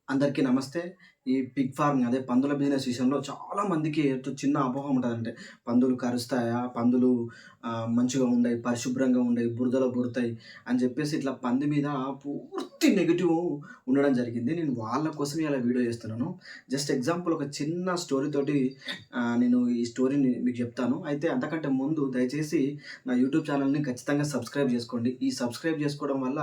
అందరికీ నమస్తే. ఈ పిగ్ ఫార్మింగ్ అదే పందుల బిజినెస్ విషయంలో చాలా మందికి చిన్న అపోహ ఉంటదంటే, పందులు కరుస్తాయా? పందులు మంచిగా ఉండయి, పరిశుభ్రంగా ఉండయి, బురదలో బురుతాయి అని చెప్పేసి ఇట్లా పంది మీద పూర్తి నెగెటివ్ ఉండడం జరిగింది. నేను వాళ్ళ కోసమే ఇలా వీడియో చేస్తున్నాను. జస్ట్ ఎగ్జాంపుల్ ఒక చిన్న స్టోరీ తోటి నేను ఈ స్టోరీని మీకు చెప్తాను. అయితే అంతకంటే ముందు దయచేసి నా యూట్యూబ్ ఛానల్‌ని ఖచ్చితంగా సబ్స్క్రైబ్ చేసుకోండి. ఈ సబ్స్క్రైబ్ చేసుకోవడం వల్ల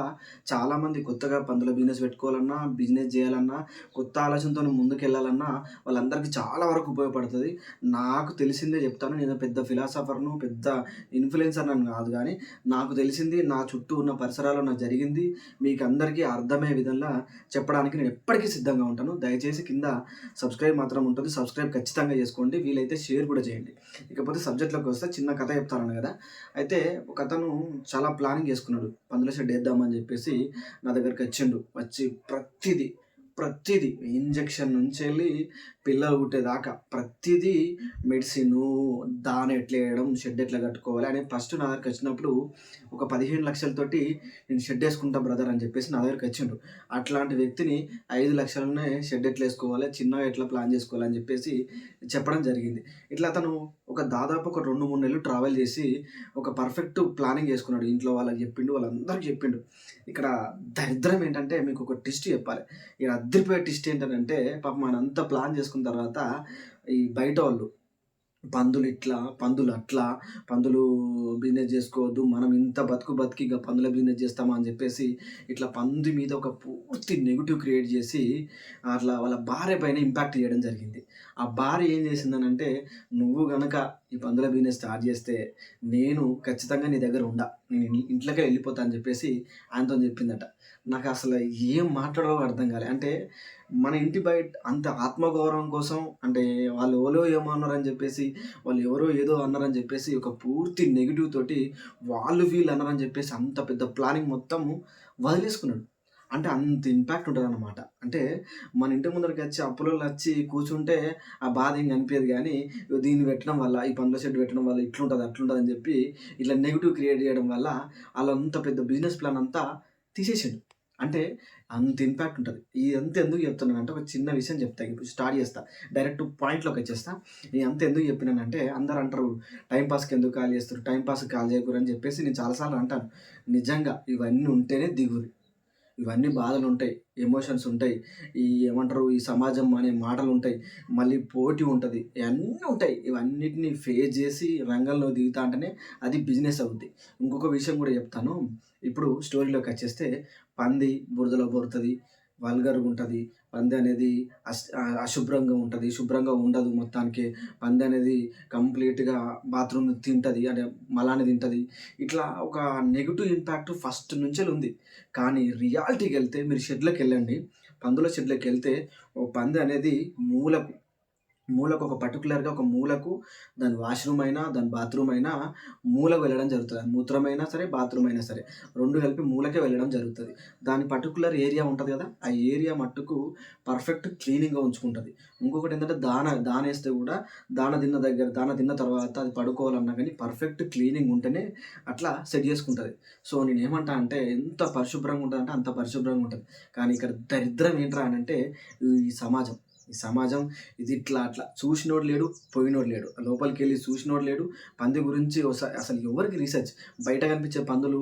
చాలామంది కొత్తగా పందుల బిజినెస్ పెట్టుకోవాలన్నా, బిజినెస్ చేయాలన్నా, కొత్త ఆలోచనతోని ముందుకెళ్ళాలన్నా వాళ్ళందరికీ చాలా వరకు ఉపయోగపడుతది. నాకు తెలిసిందే చెప్తాను. నేను పెద్ద ఫిలాసఫర్‌ను, పెద్ద ఇన్‌ఫ్లుయెన్సర్‌నని కాదు గానీ, నాకు తెలిసింది నా చుట్టూ ఉన్న పరిసరాల్లో నాకు జరిగింది మీకందరికీ అర్థమయ్యే విధంగా చెప్పడానికి నేను ఎప్పటికీ సిద్ధంగా ఉంటాను. దయచేసి కింద సబ్స్క్రైబ్ మాత్రం ఉంటుంది. సబ్స్క్రైబ్ ఖచ్చితంగా చేసుకోండి. వీలైతే షేర్ కూడా చేయండి. ఇకపోతే సబ్జెక్ట్‌లోకి వస్తే చిన్న కథ చెప్తానన్నా గదా! అయితే ఒకతను చాలా ప్లానింగ్ చేసుకున్నాడు. పందుల షెడ్ ఏద్దామని చెప్పేసి నా దగ్గరికొచ్చిండు. వచ్చి ప్రతీదీ ఇంజెక్షన్ నుంచెళ్ళి పిల్లలు పుట్టేదాకా ప్రతీదీ మెడిసిను, దాన ఎట్లేయడం, షెడ్ ఎట్లా కట్టుకోవాలి అని ఫస్ట్ నా దగ్గరికొచ్చినప్పుడు ఒక 15,00,000 నేను షెడ్ యేసుకుంటా బ్రదర్ అని చెప్పేసి నా దగ్గరికొచ్చిండు. అట్లాంటి వ్యక్తిని 5,00,000లోనే షెడ్ ఎట్లేసుకోవాలి, చిన్నగా ఎట్లా ప్లాన్ చేసుకోవాలి అని చెప్పేసి చెప్పడం జరిగింది. ఇట్లా అతను దాదాపు ఒక 2, 3 నెలలు ట్రావెల్ చేసి ఒక పర్ఫెక్ట్ ప్లానింగ్ చేసుకున్నాడు. ఇంట్లో వాళ్ళకి చెప్పిండు, వాళ్ళందరికి చెప్పిండు. ఇక్కడ దరిద్రం ఏంటంటే మీకొక ట్విస్ట్ చెప్పాలి. ఇక అద్దిరిపోయే ట్విస్ట్ ఏంటనంటే పాపం ఆయనంతా ప్లాన్ చేసుకున్న తర్వాత ఈ బయటోళ్ళు పందులిట్లా, పందులట్లా, పందులు బిజినెస్ జేసుకోవద్దు. మనం ఇంత బతికి ఇగ పందుల బిజినెస్ జేస్తామా అని జెప్పేసి, ఇట్లా పంది మీద ఒక పూర్తి నెగెటివ్ క్రియేట్ జేసి, అట్లా వాళ్ళ భార్య పైన ఇంపాక్ట్ జేయడం జరిగింది. ఆ భార్య ఏం జేసిందనంటే, "నువ్వు గనక ఈ పందుల బిజినెస్ స్టార్ట్ జేస్తే, నేను ఖచ్చితంగా నీ దగ్గర ఉండ. నేను ఇంట్లోకే ఎళ్ళిపోతా" అని జెప్పేసి ఆయనతోని జెప్పిందట. నాకసలు ఏం మాట్లాడాలో అర్థం గాలే. అంటే మన ఇంటి బయట అంత ఆత్మగౌరవం కోసం అంటే వాళ్ళు ఎవలో ఏమో అన్నారని జెప్పేసి వాళ్ళు ఎవరో ఏదో అన్నారని చెప్పేసి ఒక పూర్తి నెగెటివ్ తోటి వాళ్ళు వీళ్ళు అన్నారని చెప్పేసి అంత పెద్ద ప్లానింగ్ మొత్తము వదిలేసుకున్నాడు. అంటే అంత ఇంపాక్ట్ ఉంటదనమాట. అంటే మన ఇంటి ముందరకొచ్చి అప్పులోళ్ళొచ్చి కూర్చుంటే ఆ బాధ ఏం కనిపియదు గానీ, దీన్ని పెట్టడం వల్ల, ఈ పండ్ల చెట్టు పెట్టడం వల్ల ఇట్లుంటది, అట్లుంటదని చెప్పి ఇట్లా నెగెటివ్ క్రియేట్ చేయడం వల్ల ఆళ్ళంత పెద్ద బిజినెస్ ప్లాన్ అంతా తీసేసిండు. అంటే అంత ఇంపాక్ట్ ఉంటది. ఇదంతా ఎందుకు చెప్తున్నానంటే ఒక చిన్న విషయం చెప్తా. ఇప్పుడు స్టార్ట్ చేస్తా. డైరెక్ట్ పాయింట్‌లోకొచ్చేస్తా. ఇదంతా ఎందుకు చెప్పినానంటే అందరూ అంటారు టైమ్ పాస్‌కి ఎందుకు కాల్ చేస్తుర్రు? టైమ్ పాస్‌కి కాల్ చేయకుర్రి అని చెప్పేసి నేను చాలా సార్లు అంటాను. నిజంగా ఇవన్నీ ఉంటేనే దిగురు. ఇవన్నీ బాధలుంటాయి. ఎమోషన్స్ ఉంటాయి. ఏమంటారు ఈ సమాజం అనే మాటలుంటాయి. మళ్ళీ పోటీ ఉంటది. ఇయన్నీ ఉంటాయి. ఇవన్నిటిని ఫేస్ జేసి రంగంలో దిగుతా అంటేనే అది బిజినెస్ అవుద్ది. ఇంకొక విషయం గూడా జెప్తాను. ఇప్పుడు స్టోరీలోకొచ్చేస్తే పంది బురదలో బొర్లుతది. వల్గర్‌గుంటది. పందనేది అశుభ్రంగా ఉంటది. శుభ్రంగా ఉండదు మొత్తానికి. పందనేది కంప్లీట్‌గా బాత్రూమ్ తింటది. అంటే మలాన్ని తింటది. ఇట్లా ఒక నెగెటివ్ ఇంపాక్ట్ ఫస్ట్ నుంచెలుంది. కానీ రియాలిటీకెళ్తే మీరు షెడ్‌లకెళ్ళండి. పందుల షెడ్‌లకెళ్తే ఓ పంది అనేది మూలకు మూలకు ఒక పర్టిక్యులర్‌గా ఒక మూలకు దాని వాష్‌రూమ్ అయినా, దాని బాత్రూమ్ అయినా మూలకు వెళ్ళడం జరుగుతది. అది మూత్రమైనా సరే, బాత్రూమ్ అయినా సరే 2 కలిపి మూలకే వెళ్ళడం జరుగుతది. దాని పర్టిక్యులర్ ఏరియా ఉంటది గదా! ఆ ఏరియా మట్టుకు పర్ఫెక్ట్ క్లీనింగ్‌గా ఉంచుకుంటది. ఇంకొకటేంటంటే దానేస్తే గూడా దాన తిన్న తర్వాత అది పడుకోవాలన్నా గానీ పర్ఫెక్ట్ క్లీనింగ్ ఉంటేనే అట్లా సెట్ జేసుకుంటది. సో, నేనేమంటా అంటే ఎంత పరిశుభ్రంగా ఉంటదంటే అంత పరిశుభ్రంగా ఉంటది. కానీ ఇక్కడ దరిద్రం ఏంట్రా అనంటే ఈ సమాజం. ఈ సమాజం ఇది ఇట్లా అట్లా చూసినోడు లేడు, పోయినోడు లేడు. లోపలికెళ్ళి చూసినోడు లేడు. పంది గురించి అసలు ఎవరికి రీసెర్చ్ బయట కనిపించే పందులు,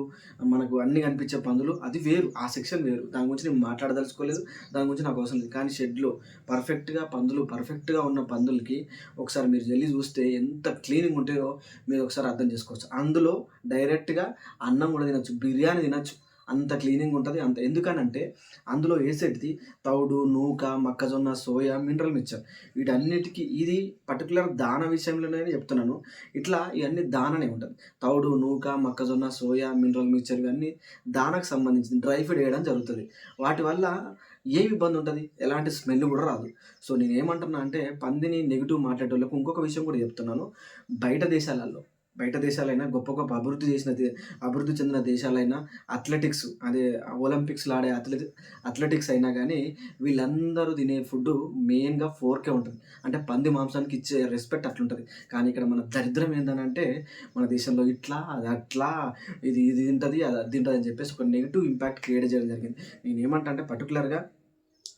మనకు అన్నీ కనిపించే పందులు అది వేరు. ఆ సెక్షన్ వేరు. దాని గురించి నేను మాట్లాడదలుచుకోలేదు. దాని గురించి నాకు అవసరం లేదు. కానీ షెడ్‌లో పర్ఫెక్ట్‌గా ఉన్న పందులకి ఒకసారి మీరు వెళ్లి చూస్తే ఎంత క్లీనింగ్ ఉంటాయో మీరు ఒకసారి అర్థం చేసుకోవచ్చు. అందులో డైరెక్ట్‌గా అన్నం కూడా తినొచ్చు. బిర్యానీ తినొచ్చు. అంత క్లీనింగ్ ఉంటది. అంత ఎందుకనంటే అందులో ఏసేటిది తౌడు, నూక, మొక్కజొన్న, సోయా, మినరల్ మిక్చర్ వీటన్నిటికి ఇది పర్టిక్యులర్ దాన విషయంలోనే చెప్తున్నాను. ఇట్లా ఇయన్నీ దాననే ఉంటది. తౌడు, నూక, మొక్కజొన్న, సోయా, మినరల్ మిక్చర్ ఇవన్నీ దానకు సంబంధించింది. డ్రై ఫీడ్ ఏయడం జరుగుతది. వాటి వల్ల ఏమి ఇబ్బందుంటది? ఎలాంటి స్మెల్ గూడా రాదు. సో, నేనేమంటున్నా అంటే పందిని నెగెటివ్ మాట్లాడేటోళ్ళకి ఇంకొక విషయం గూడా చెప్తున్నాను. బయట దేశాలలో బయట దేశాలైనా గొప్ప గొప్ప అభివృద్ధి చెందిన దేశాలైనా అథ్లెటిక్స్ అదే ఒలింపిక్స్‌లో ఆడే అథ్లెటిక్స్ అయినా గానీ వీళ్ళందరూ తినే ఫుడ్డు మెయిన్‌గా 4కే ఉంటది. అంటే పంది మాంసానికి ఇచ్చే రెస్పెక్ట్ అట్లుంటది. కానీ ఇక్కడ మన దరిద్రం ఏందనంటే మన దేశంలో ఇట్లా, అది అట్లా, ఇది తింటది, అది తింటదని చెప్పేసి ఒక నెగెటివ్ ఇంపాక్ట్ క్రియేట్ చేయడం జరిగింది. నేనేమంటా అంటే పర్టిక్యులర్‌గా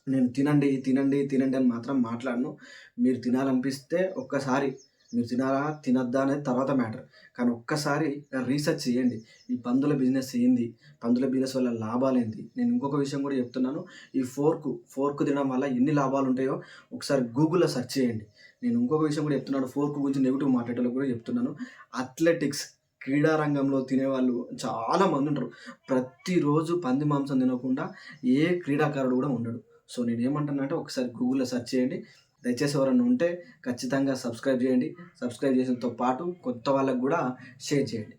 నేను తినండి, తినండి, తినండి అని మాత్రం మాట్లాడను. మీరు తినాలనిపిస్తే ఒక్కసారి మీరు తినాలా? తినొద్దా? అనేది తర్వాత మ్యాటర్. కానీ ఒక్కసారి రీసెర్చ్ చేయండి. ఈ పందుల బిజినెస్ ఏంది? పందుల బిజినెస్ వల్ల లాభాలేంటి? నేను ఇంకొక విషయం కూడా చెప్తున్నాను. ఈ ఫోర్క్ తినడం వల్ల ఎన్ని లాభాలుంటాయో ఒకసారి గూగుల్‌లో సెర్చ్ చేయండి. నేను ఇంకొక విషయం కూడా చెప్తున్నాను. ఫోర్క్ గురించి నెగెటివ్ మాట్లాడేటోళ్ళకి కూడా చెప్తున్నాను. అథ్లెటిక్స్ క్రీడా రంగంలో తినేవాళ్ళు చాలా మందుంటరు. ప్రతిరోజు పంది మాంసం తినకుండా ఏ క్రీడాకారుడు కూడా ఉండడు. సో, నేనేమంటానంటే ఒకసారి గూగుల్‌లో సెర్చ్ చేయండి. దయచేసి ఎవరైనా ఉంటే ఖచ్చితంగా సబ్స్క్రైబ్ చేయండి. సబ్స్క్రైబ్ చేసినతో పాటు కొత్త వాళ్ళకి గూడా షేర్ చేయండి.